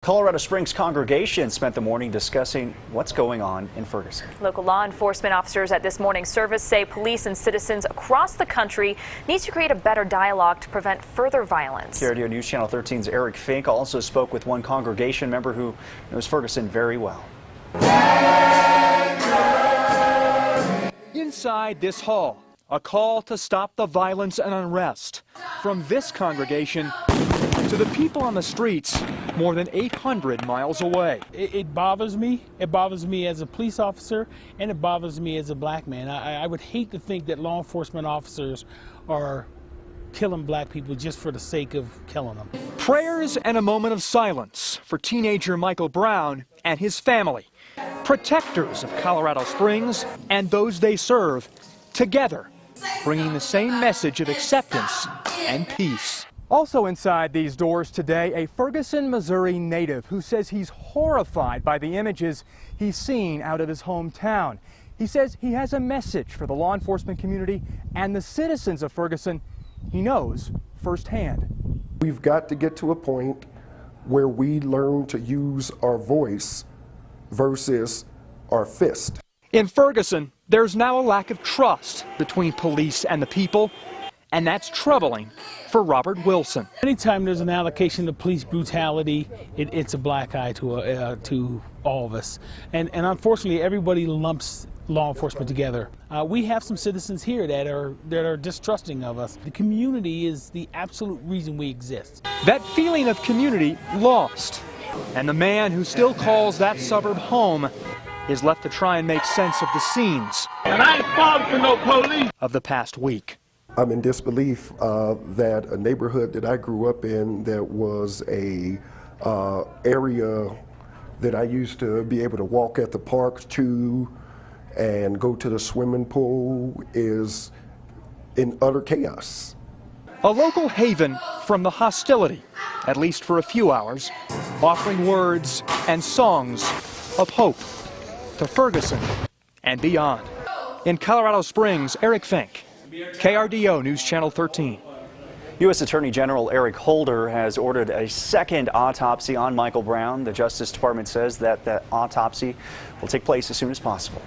Colorado Springs congregation spent the morning discussing what's going on in Ferguson. Local law enforcement officers at this morning's service say police and citizens across the country need to create a better dialogue to prevent further violence. KRDO News Channel 13's Eric Fink also spoke with one congregation member who knows Ferguson very well. Inside this hall, a call to stop the violence and unrest. From this congregation to the people on the streets more than 800 miles away. It bothers me. It bothers me as a police officer, and it bothers me as a black man. I would hate to think that law enforcement officers are killing black people just for the sake of killing them. Prayers and a moment of silence for teenager Michael Brown and his family, protectors of Colorado Springs and those they serve, together, bringing the same message of acceptance and peace. Also inside these doors today, a Ferguson, Missouri native who says he's horrified by the images he's seen out of his hometown. He says he has a message for the law enforcement community and the citizens of Ferguson he knows firsthand. We've got to get to a point where we learn to use our voice versus our fist. In Ferguson, there's now a lack of trust between police and the people, and that's troubling for Robert Wilson. Anytime there's an allocation of police brutality, it's a black eye to all of us. And unfortunately, everybody lumps law enforcement together. We have some citizens here that are distrusting of us. The community is the absolute reason we exist. That feeling of community lost, and the man who still calls that suburb home is left to try and make sense of the scenes and I ain't falling for no police of the past week. I'm in disbelief that a neighborhood that I grew up in that was a area that I used to be able to walk at the park to and go to the swimming pool is in utter chaos. A local haven from the hostility, at least for a few hours, offering words and songs of hope to Ferguson and beyond. In Colorado Springs, Eric Fink, KRDO News Channel 13. U.S. Attorney General Eric Holder has ordered a second autopsy on Michael Brown. The Justice Department says that the autopsy will take place as soon as possible.